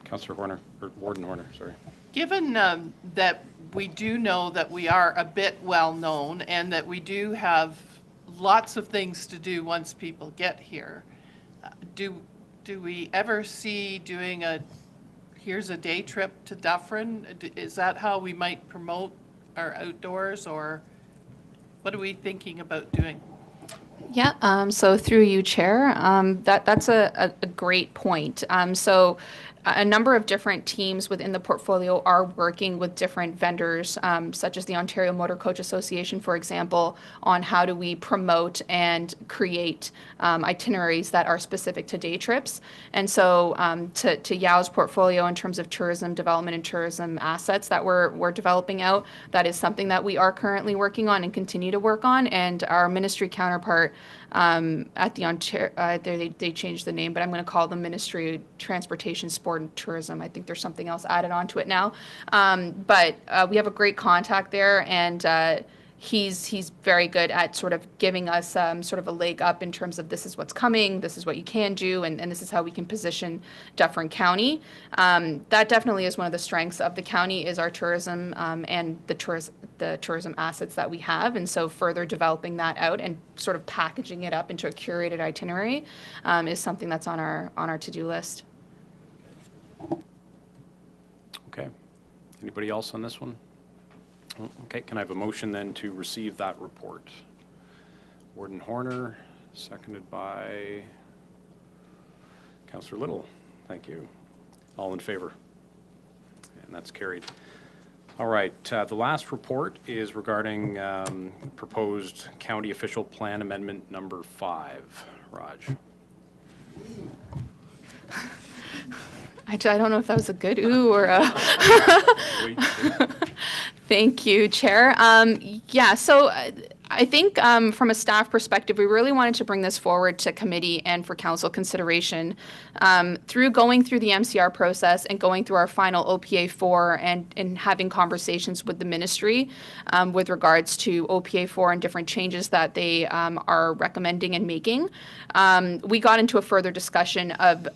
Councillor Horner, or Warden Horner, sorry. Given that we do know that we are a bit well-known and that we do have lots of things to do once people get here, do we ever see doing here's a day trip to Dufferin? Is that how we might promote our outdoors, or what are we thinking about doing? Yeah, so through you, Chair, that's a great point. So a number of different teams within the portfolio are working with different vendors, such as the Ontario Motor Coach Association, for example, on how do we promote and create itineraries that are specific to day trips. And so to Yao's portfolio in terms of tourism development and tourism assets that we're developing out, that is something that we are currently working on and continue to work on. And our ministry counterpart at the Ontario, they changed the name, but I'm going to call them Ministry of Transportation, Sport and Tourism. I think there's something else added onto it now. But we have a great contact there, and he's very good at sort of giving us sort of a leg up in terms of this is what's coming, this is what you can do, and this is how we can position Dufferin County. That definitely is one of the strengths of the county is our tourism and the tourism assets that we have. And so further developing that out and sort of packaging it up into a curated itinerary is something that's on our to-do list. Okay. Anybody else on this one? Okay, can I have a motion then to receive that report? Warden Horner, seconded by Councillor Little. Thank you. All in favor? And that's carried. All right, the last report is regarding proposed county official plan amendment number 5. Raj. I don't know if that was a good ooh or a... Thank you, Chair. Yeah, so I think from a staff perspective, we really wanted to bring this forward to committee and for council consideration. Through going through the MCR process and going through our final OPA 4 and having conversations with the ministry with regards to OPA 4 and different changes that they are recommending and making, we got into a further discussion of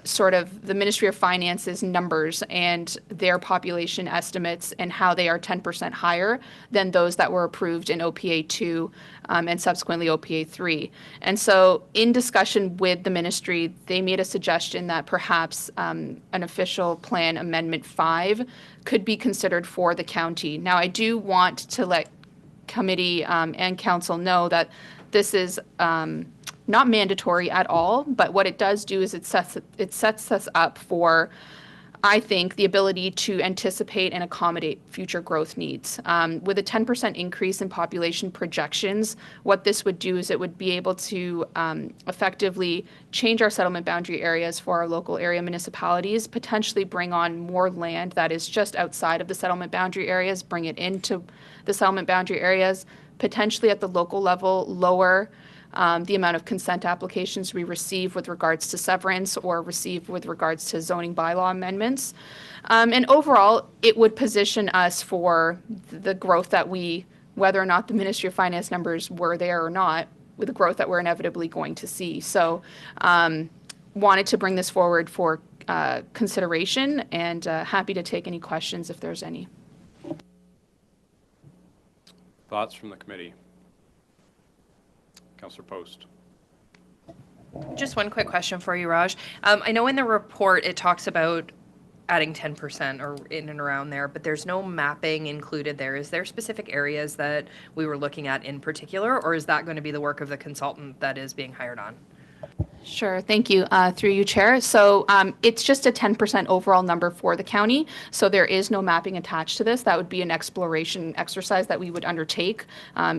sort of the Ministry of Finance's numbers and their population estimates and how they are 10% higher than those that were approved in OPA 2 and subsequently OPA 3. And so in discussion with the ministry, they made a suggestion that perhaps an official plan amendment 5 could be considered for the county. Now, I do want to let committee and council know that this is not mandatory at all, but what it does do is it sets us up for, I think, the ability to anticipate and accommodate future growth needs. With a 10% increase in population projections, what this would do is it would be able to effectively change our settlement boundary areas for our local area municipalities, potentially bring on more land that is just outside of the settlement boundary areas, bring it into the settlement boundary areas, potentially at the local level, lower the amount of consent applications we receive with regards to severance or receive with regards to zoning bylaw amendments. And overall, it would position us for the growth that we, whether or not the Ministry of Finance numbers were there or not, with the growth that we're inevitably going to see. So wanted to bring this forward for consideration, and happy to take any questions if there's any. Thoughts from the committee? Councillor Post. Just one quick question for you, Raj. I know in the report it talks about adding 10% or in and around there, but there's no mapping included there. Is there specific areas that we were looking at in particular, or is that going to be the work of the consultant that is being hired on? Sure, thank you. Through you, Chair. So it's just a 10% overall number for the county. So there is no mapping attached to this. That would be an exploration exercise that we would undertake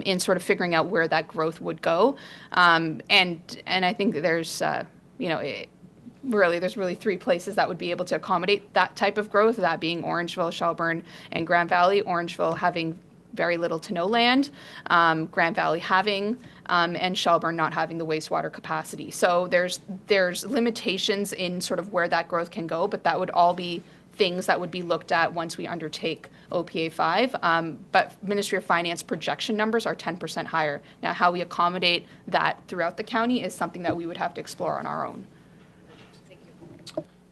in sort of figuring out where that growth would go. And I think there's, there's really 3 places that would be able to accommodate that type of growth, that being Orangeville, Shelburne, and Grand Valley. Orangeville having very little to no land, Grand Valley having, and Shelburne not having the wastewater capacity. So there's limitations in sort of where that growth can go, but that would all be things that would be looked at once we undertake OPA 5. But Ministry of Finance projection numbers are 10% higher. Now, how we accommodate that throughout the county is something that we would have to explore on our own.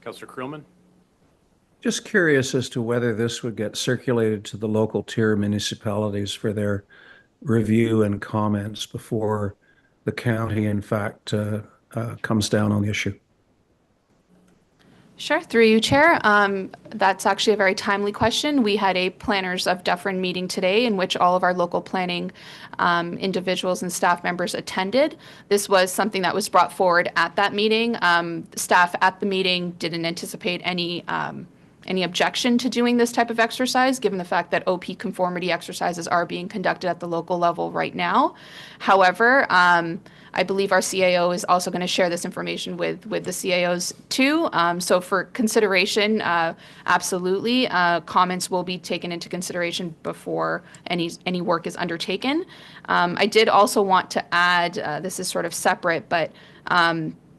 Councillor Creelman. Just curious as to whether this would get circulated to the local tier municipalities for their review and comments before the county, in fact, comes down on the issue. Sure, through you, Chair. That's actually a very timely question. We had a Planners of Dufferin meeting today in which all of our local planning individuals and staff members attended. This was something that was brought forward at that meeting. Staff at the meeting didn't anticipate any objection to doing this type of exercise, given the fact that OP conformity exercises are being conducted at the local level right now. However, I believe our CAO is also going to share this information with the CAOs too. So for consideration, absolutely, comments will be taken into consideration before any work is undertaken. I did also want to add, this is sort of separate, but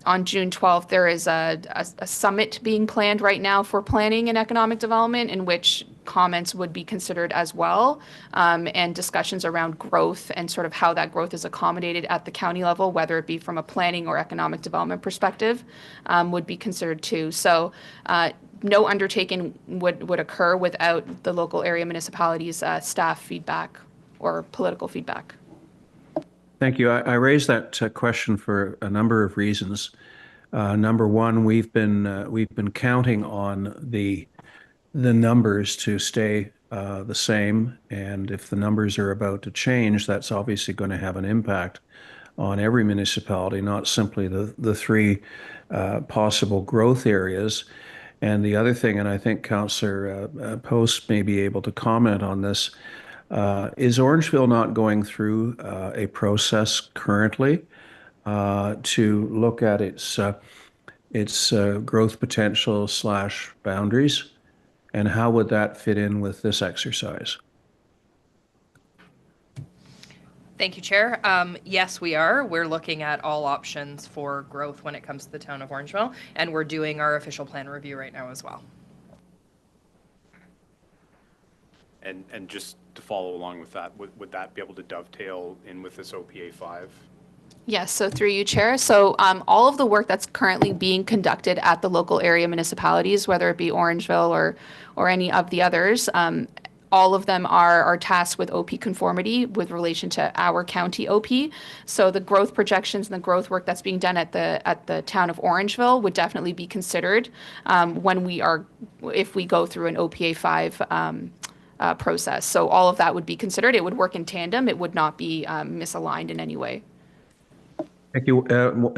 on June 12th, there is a summit being planned right now for planning and economic development in which comments would be considered as well, and discussions around growth and sort of how that growth is accommodated at the county level, whether it be from a planning or economic development perspective, would be considered too. So no undertaking would occur without the local area municipalities' staff feedback or political feedback. Thank you. I raised that question for a number of reasons. Number one, we've been counting on the numbers to stay the same, and if the numbers are about to change, that's obviously going to have an impact on every municipality, not simply the three possible growth areas. And the other thing, and I think Councillor Post may be able to comment on this, is Orangeville not going through a process currently to look at its growth potential / boundaries? And how would that fit in with this exercise? Thank you, Chair. Yes, we are. We're looking at all options for growth when it comes to the town of Orangeville, and we're doing our official plan review right now as well. And just to follow along with that, would that be able to dovetail in with this OPA 5? Yes, so through you, Chair. So all of the work that's currently being conducted at the local area municipalities, whether it be Orangeville or any of the others, all of them are tasked with OP conformity with relation to our county OP. So the growth projections and the growth work that's being done at the town of Orangeville would definitely be considered if we go through an OPA 5 process. So all of that would be considered. It would work in tandem. It would not be misaligned in any way. Thank you.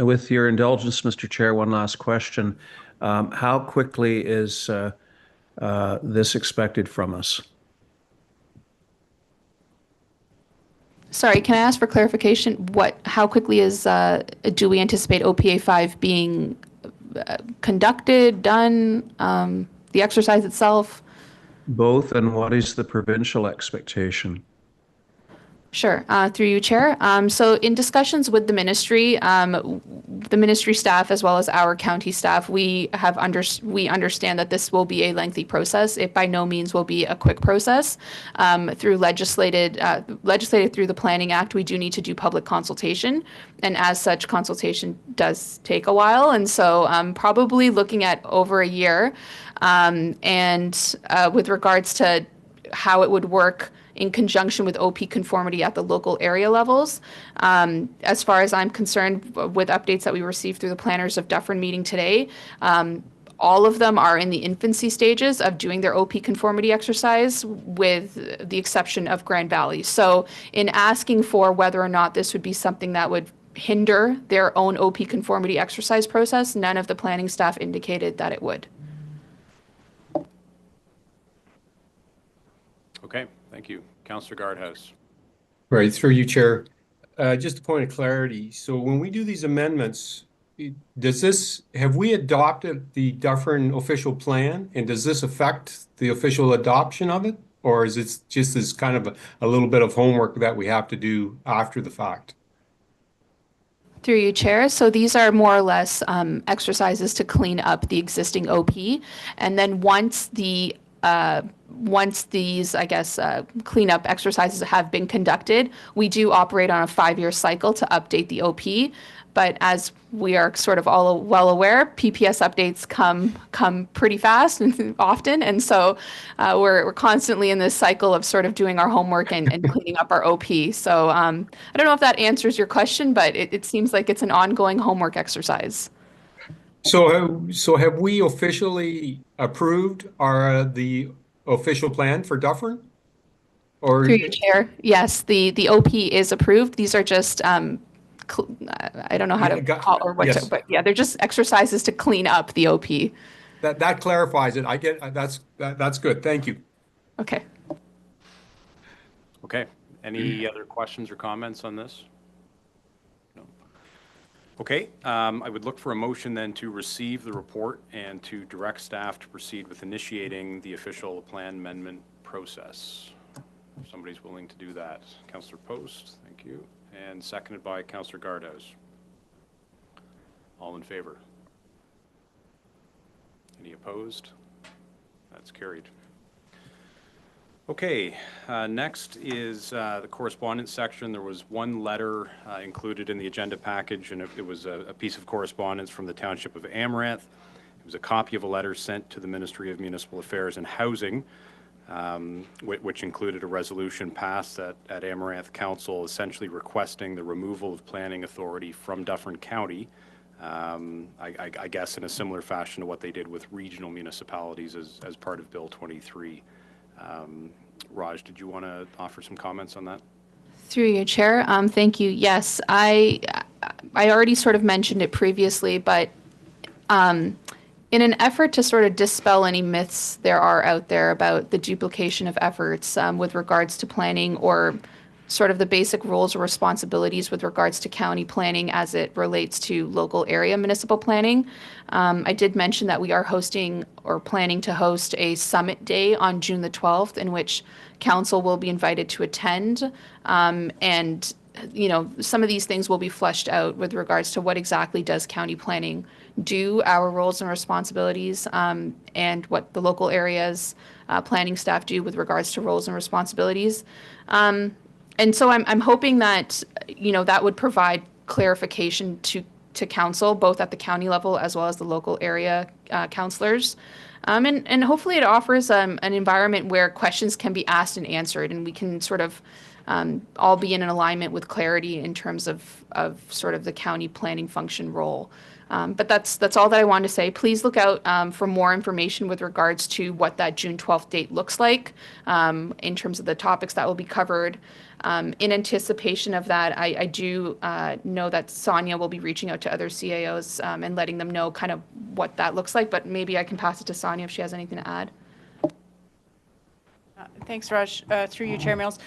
With your indulgence, Mr. Chair, one last question. How quickly is this expected from us? Sorry, can I ask for clarification? How quickly do we anticipate OPA 5 being conducted, done, the exercise itself? Both, and what is the provincial expectation? Sure, through you, Chair. So in discussions with the ministry staff as well as our county staff, we understand that this will be a lengthy process. It by no means will be a quick process. Legislated through the Planning Act, we do need to do public consultation, and as such, consultation does take a while, and so probably looking at over a year. And with regards to how it would work in conjunction with OP conformity at the local area levels. As far as I'm concerned, with updates that we received through the Planners of Dufferin meeting today, all of them are in the infancy stages of doing their OP conformity exercise, with the exception of Grand Valley. So in asking for whether or not this would be something that would hinder their own OP conformity exercise process, none of the planning staff indicated that it would. Okay, thank you. Councillor Guardhouse. Right, through you, Chair. Just a point of clarity. So when we do these amendments, have we adopted the Dufferin official plan, and does this affect the official adoption of it? Or is it just as kind of a little bit of homework that we have to do after the fact? Through you, Chair. So these are more or less exercises to clean up the existing OP. And then once these, cleanup exercises have been conducted, we do operate on a 5-year cycle to update the OP. But as we are sort of all well aware, PPS updates come pretty fast and often. And so we're constantly in this cycle of sort of doing our homework and cleaning up our OP. So I don't know if that answers your question, but it seems like it's an ongoing homework exercise. So have we officially approved the official plan for Dufferin? Or Through your chair, yes, the OP is approved. These are just, I don't know how Yeah, to got- call or what yes. to, but yeah, they're just exercises to clean up the OP. that clarifies it. I get that's good. Thank you. Okay. Okay. Any other questions or comments on this? No. Okay. I would look for a motion then to receive the report and to direct staff to proceed with initiating the official plan amendment process. If somebody's willing to do that. Councillor Post, thank you. And seconded by Councillor Gardos. All in favor? Any opposed? That's carried. Okay, next is the correspondence section. There was one letter included in the agenda package, and it was a piece of correspondence from the Township of Amaranth. It was a copy of a letter sent to the Ministry of Municipal Affairs and Housing, which included a resolution passed at Amaranth Council essentially requesting the removal of planning authority from Dufferin County, I guess in a similar fashion to what they did with regional municipalities as part of Bill 23. Raj, did you want to offer some comments on that? Through your chair, thank you. Yes, I already sort of mentioned it previously, but in an effort to sort of dispel any myths there are out there about the duplication of efforts with regards to planning or sort of the basic roles or responsibilities with regards to county planning as it relates to local area municipal planning. I did mention that we are hosting or planning to host a summit day on June the 12th in which council will be invited to attend. And, you know, some of these things will be fleshed out with regards to what exactly does county planning do, our roles and responsibilities, and what the local areas planning staff do with regards to roles and responsibilities. And so I'm hoping that, you know, that would provide clarification to council, both at the county level as well as the local area councilors. And hopefully it offers an environment where questions can be asked and answered, and we can sort of all be in an alignment with clarity in terms of sort of the county planning function role. But that's all that I wanted to say. Please look out for more information with regards to what that June 12th date looks like in terms of the topics that will be covered. In anticipation of that, I do know that Sonia will be reaching out to other CAOs and letting them know kind of what that looks like, but maybe I can pass it to Sonia if she has anything to add. Thanks, Raj. Through you, Chair Mills.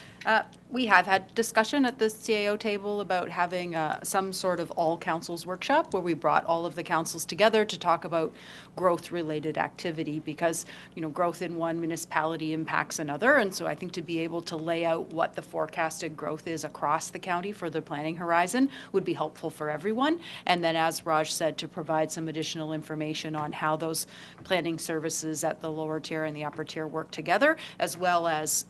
We have had discussion at the CAO table about having some sort of all councils workshop where we brought all of the councils together to talk about growth-related activity because, you know, growth in one municipality impacts another. And so I think to be able to lay out what the forecasted growth is across the county for the planning horizon would be helpful for everyone. And then, as Raj said, to provide some additional information on how those planning services at the lower tier and the upper tier work together, as well as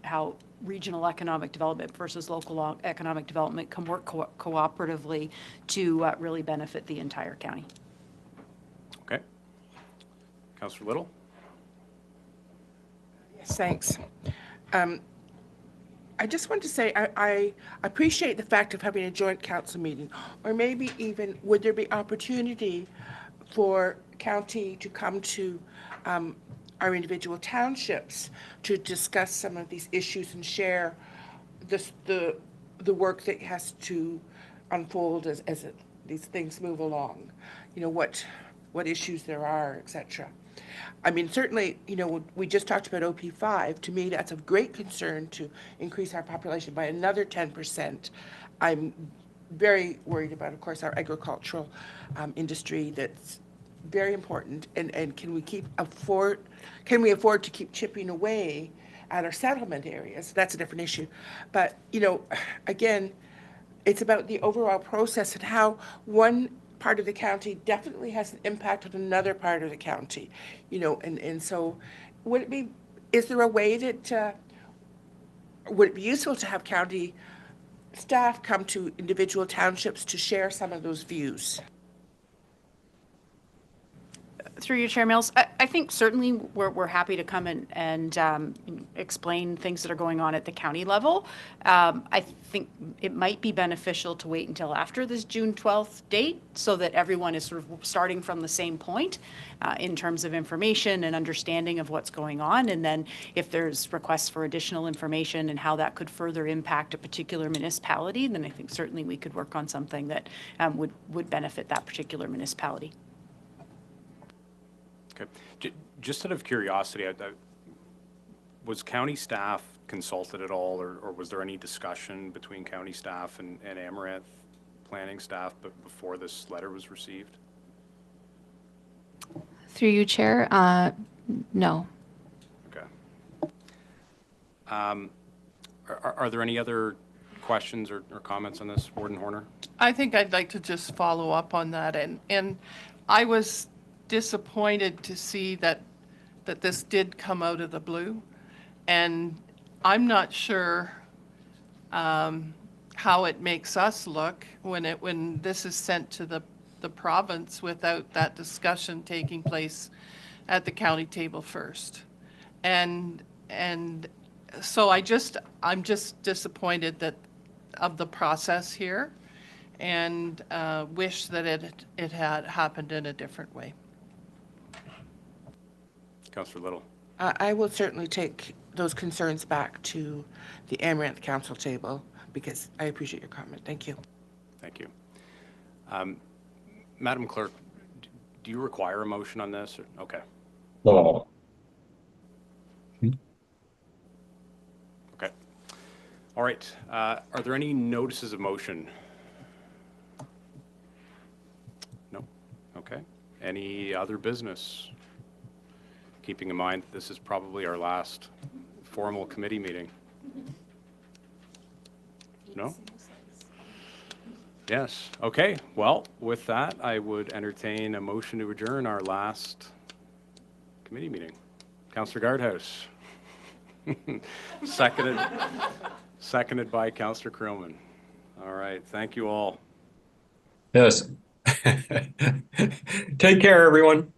how regional economic development versus local economic development can work cooperatively to really benefit the entire county. Okay. Councillor Little? Yes, thanks. I just want to say I appreciate the fact of having a joint council meeting, or maybe even would there be opportunity for county to come to our individual townships to discuss some of these issues and share the work that has to unfold as these things move along. You know, what issues there are, etc. I mean, certainly, you know, we just talked about OP5. To me, that's of great concern to increase our population by another 10%. I'm very worried about, of course, our agricultural industry that's very important, and can we afford to keep chipping away at our settlement areas? That's a different issue. But, you know, again, it's about the overall process and how one part of the county definitely has an impact on another part of the county, you know, and so is there a way that, would it be useful to have county staff come to individual townships to share some of those views? through you, Chair Mills, I think certainly we're happy to come and explain things that are going on at the county level. I think it might be beneficial to wait until after this June 12th date so that everyone is sort of starting from the same point in terms of information and understanding of what's going on. And then if there's requests for additional information and how that could further impact a particular municipality, then I think certainly we could work on something that would benefit that particular municipality. Okay. Just out of curiosity, was county staff consulted at all, or was there any discussion between county staff and Amaranth planning staff before this letter was received? Through you, Chair, no. Okay. Are there any other questions or comments on this, Warden Horner? I think I'd like to just follow up on that. And I was disappointed to see that this did come out of the blue. And I'm not sure how it makes us look when this is sent to the province without that discussion taking place at the county table first. And so I'm just disappointed of the process here, and wish that it had happened in a different way. Councillor Little. I will certainly take those concerns back to the Amaranth Council table because I appreciate your comment. Thank you. Thank you. Madam Clerk, do you require a motion on this? Okay. No. Okay. All right. Are there any notices of motion? No? Okay. Any other business? Keeping in mind that this is probably our last formal committee meeting. No? Yes. Okay. Well, with that, I would entertain a motion to adjourn our last committee meeting. Councillor Guardhouse. Seconded by Councillor Krillman. All right. Thank you all. Yes. Take care, everyone.